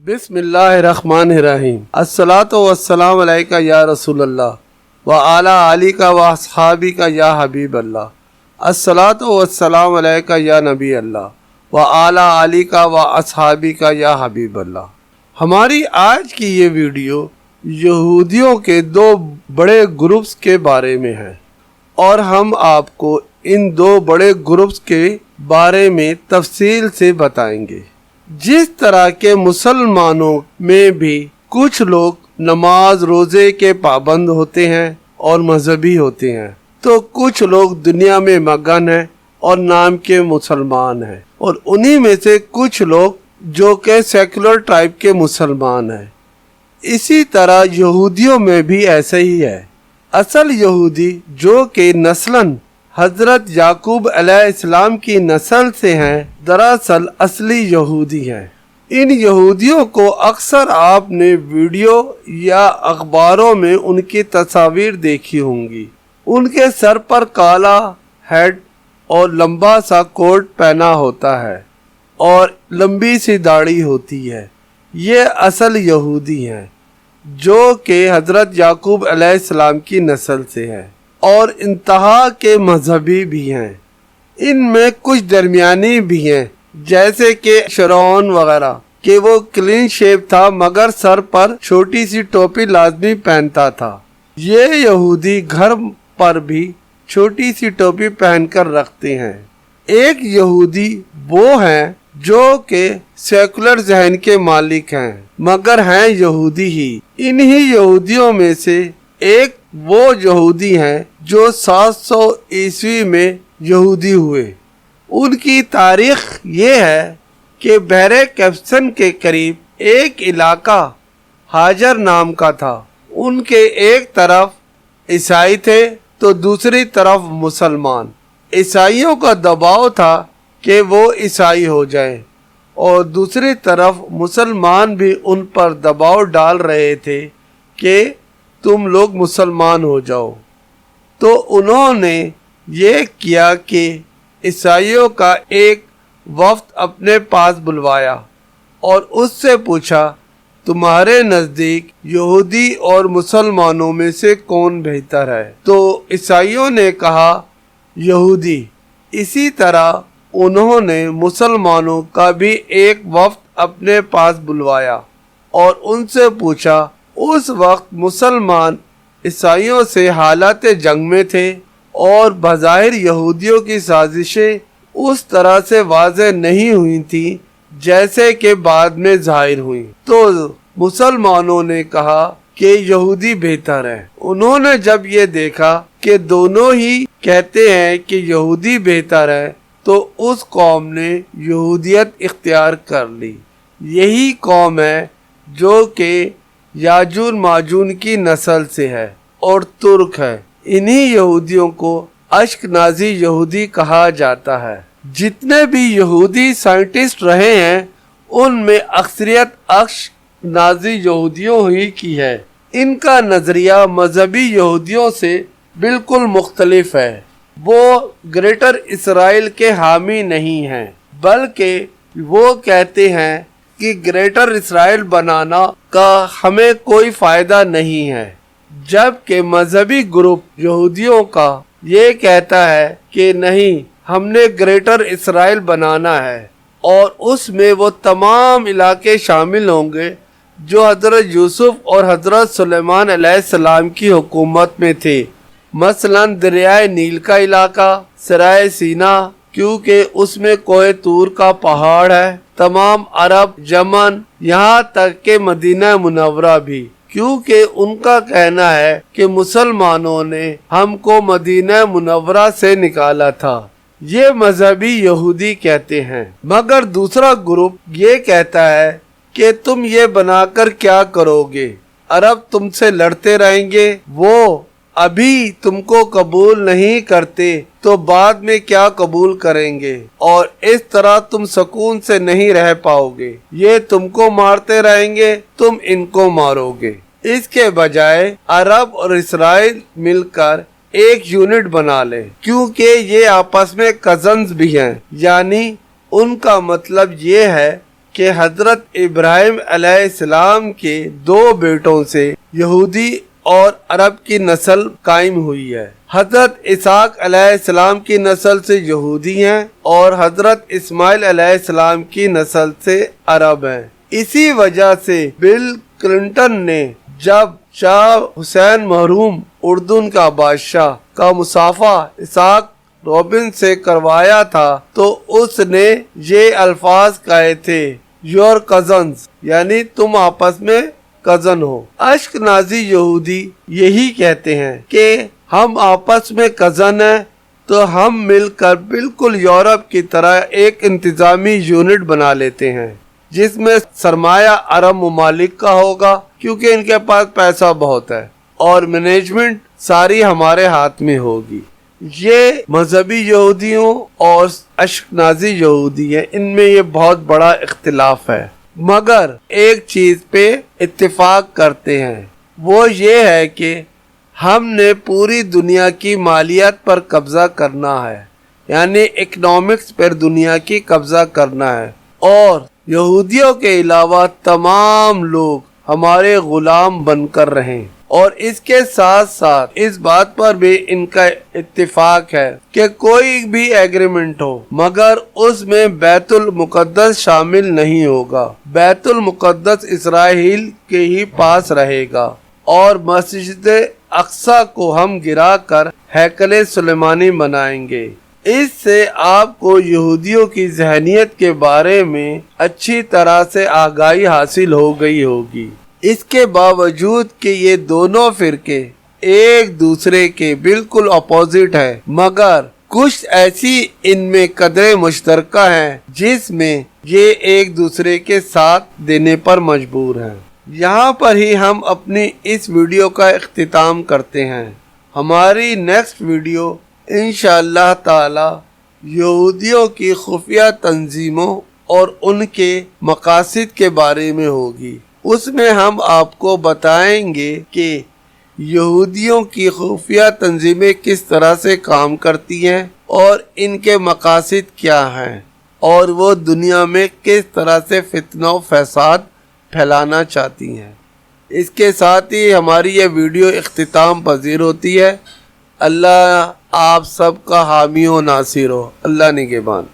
बिस्मिल्लाहिर्रहमानिर्रहीम। अस्सलातु वस्सलामु अलैका या रसूल अल्लाह व आला आलिका व अस्हाबिका या हबीब अल्लाह। अस्सलातु वस्सलामु अलैका या नबी अल्लाह व आला आलिका व अस्हाबिका या हबीब अल्लाह। हमारी आज की ये वीडियो यहूदियों के दो बड़े ग्रुप्स के बारे में है और हम आपको इन दो बड़े ग्रुप्स के बारे में तफसील से बताएंगे। जिस तरह के मुसलमानों में भी कुछ लोग नमाज रोजे के पाबंद होते हैं और मजहबी होते हैं, तो कुछ लोग दुनिया में मगन हैं और नाम के मुसलमान हैं, और उन्हीं में से कुछ लोग जो के सेकुलर टाइप के मुसलमान हैं। इसी तरह यहूदियों में भी ऐसा ही है। असल यहूदी जो कि नस्लन हजरत याकूब अलैहिस्सलाम की नस्ल से हैं, दरअसल असली यहूदी हैं। इन यहूदियों को अक्सर आपने वीडियो या अखबारों में उनकी तस्वीर देखी होंगी। उनके सर पर काला हेड और लंबा सा कोट पहना होता है और लंबी सी दाढ़ी होती है। ये असल यहूदी हैं जो कि हजरत याकूब अलैहिस्सलाम की नस्ल से है और इंतहा के मजहबी भी हैं। इनमें कुछ दरमियानी भी हैं, जैसे कि शरौन वगैरह कि वो क्लीन शेव था मगर सर पर छोटी सी टोपी लाजमी पहनता था। ये यहूदी घर पर भी छोटी सी टोपी पहनकर रखते हैं। एक यहूदी वो हैं जो कि सेकुलर जहन के मालिक हैं मगर हैं यहूदी ही। इन्हीं यहूदियों में से एक वो यहूदी हैं जो 700 ईस्वी में यहूदी हुए। उनकी तारीख ये है कि बहरे कैप्सन के करीब एक इलाका हाजर नाम का था। उनके एक तरफ ईसाई थे तो दूसरी तरफ मुसलमान। ईसाइयों का दबाव था कि वो ईसाई हो जाएं और दूसरी तरफ मुसलमान भी उन पर दबाव डाल रहे थे कि तुम लोग मुसलमान हो जाओ। तो उन्होंने ये किया कि ईसाइयों का एक वफ्द अपने पास बुलवाया और उससे पूछा, तुम्हारे नज़दीक यहूदी और मुसलमानों में से कौन बेहतर है? तो ईसाइयों ने कहा यहूदी। इसी तरह उन्होंने मुसलमानों का भी एक वफ्द अपने पास बुलवाया और उनसे पूछा। उस वक्त मुसलमान ईसाइयों से हालात जंग में थे और बज़ाहिर यहूदियों की साजिशें उस तरह से वाज़ेह नहीं हुई थी जैसे कि बाद में ज़ाहिर हुई। तो मुसलमानों ने कहा कि यहूदी बेहतर है। उन्होंने जब ये देखा कि दोनों ही कहते हैं कि यहूदी बेहतर है, तो उस कौम ने यहूदियत इख्तियार कर ली। यही कौम है जो कि याजून माजून की नस्ल से है और तुर्क है। इन्हीं यहूदियों को अश्कनाज़ी यहूदी कहा जाता है। जितने भी यहूदी साइंटिस्ट रहे हैं उनमें अक्सरियत अश्कनाज़ी यहूदियों ही की है। इनका नज़रिया मजहबी यहूदियों से बिल्कुल मुख्तलिफ है। वो ग्रेटर इसराइल के हामी नहीं हैं, बल्कि वो कहते हैं कि ग्रेटर इसराइल बनाना का हमें कोई फायदा नहीं है, जबकि मजहबी ग्रुप यहूदियों का ये कहता है कि नहीं, हमने ग्रेटर इसराइल बनाना है और उसमें वो तमाम इलाके शामिल होंगे जो हजरत यूसुफ और हजरत सुलेमान अलैहिस्सलाम की हुकूमत में थे। मसलन दरियाए नील का इलाका, सराय सीना क्योंकि उसमें कोहे तूर का पहाड़ है, तमाम अरब, यमन, यहाँ तक के मदीना मुनव्वरा भी, क्योंकि उनका कहना है कि मुसलमानों ने हमको मदीना मुनव्वरा से निकाला था। ये मजहबी यहूदी कहते हैं। मगर दूसरा ग्रुप ये कहता है कि तुम ये बनाकर क्या करोगे? अरब तुमसे लड़ते रहेंगे, वो अभी तुमको कबूल नहीं करते तो बाद में क्या कबूल करेंगे, और इस तरह तुम सुकून से नहीं रह पाओगे। ये तुमको मारते रहेंगे, तुम इनको मारोगे। इसके बजाय अरब और इसराइल मिलकर एक यूनिट बना ले, क्योंकि ये आपस में कजन्स भी हैं। यानी उनका मतलब ये है کہ حضرت ابراہیم علیہ السلام کے 2 بیٹوں سے یہودی اور عرب کی نسل قائم ہوئی ہے۔ حضرت اسحاق علیہ السلام کی نسل سے یہودی ہیں اور حضرت اسماعیل علیہ السلام کی نسل سے عرب ہیں۔ اسی وجہ سے بل کلنٹن نے جب شاہ حسین محروم اردن کا بادشاہ کا مصافحہ اسحاق رابن سے کروایا تھا تو اس نے یہ الفاظ کہے تھے، یور کزنز، یعنی تم آپس میں کزن ہو۔ اشکنازی یہودی یہی کہتے ہیں کہ ہم آپس میں کزن ہیں، تو ہم مل کر بالکل یورپ کی طرح ایک انتظامی یونٹ بنا لیتے ہیں جس میں سرمایہ عرب ممالک کا ہوگا کیونکہ ان کے پاس پیسہ بہت ہے، اور مینجمنٹ ساری ہمارے ہاتھ میں ہوگی۔ یہ مذہبی یہودیوں اور اشکنازی یہودی ہیں، ان میں یہ بہت بڑا اختلاف ہے، مگر ایک چیز پہ اتفاق کرتے ہیں، وہ یہ ہے کہ ہم نے پوری دنیا کی مالیات پر قبضہ کرنا ہے، یعنی اکنامکس پر دنیا کی قبضہ کرنا ہے، اور یہودیوں کے علاوہ تمام لوگ ہمارے غلام بن کر رہیں۔ اور اس کے ساتھ ساتھ اس بات پر بھی ان کا اتفاق ہے کہ کوئی بھی ایگریمنٹ ہو مگر اس میں بیت المقدس شامل نہیں ہوگا، بیت المقدس اسرائیل کے ہی پاس رہے گا، اور مسجد اقصی کو ہم گرا کر ہیکل سلیمانی بنائیں گے۔ اس سے آپ کو یہودیوں کی ذہنیت کے بارے میں اچھی طرح سے آگاہی حاصل ہو گئی ہوگی۔ اس کے باوجود کہ یہ دونوں فرقے ایک دوسرے کے بالکل اپوزٹ ہیں، مگر کچھ ایسی ان میں قدریں مشترکہ ہیں جس میں یہ ایک دوسرے کے ساتھ دینے پر مجبور ہیں۔ یہاں پر ہی ہم اپنی اس ویڈیو کا اختتام کرتے ہیں۔ ہماری نیکسٹ ویڈیو انشاءاللہ تعالی یہودیوں کی خفیہ تنظیموں اور ان کے مقاصد کے بارے میں ہوگی۔ اس میں ہم آپ کو بتائیں گے کہ یہودیوں کی خفیہ تنظیمیں کس طرح سے کام کرتی ہیں اور ان کے مقاصد کیا ہیں، اور وہ دنیا میں کس طرح سے فتنہ و فساد پھیلانا چاہتی ہیں۔ اس کے ساتھ ہی ہماری یہ ویڈیو اختتام پذیر ہوتی ہے۔ اللہ آپ سب کا حامی و ناصر ہو۔ اللہ نگہبان۔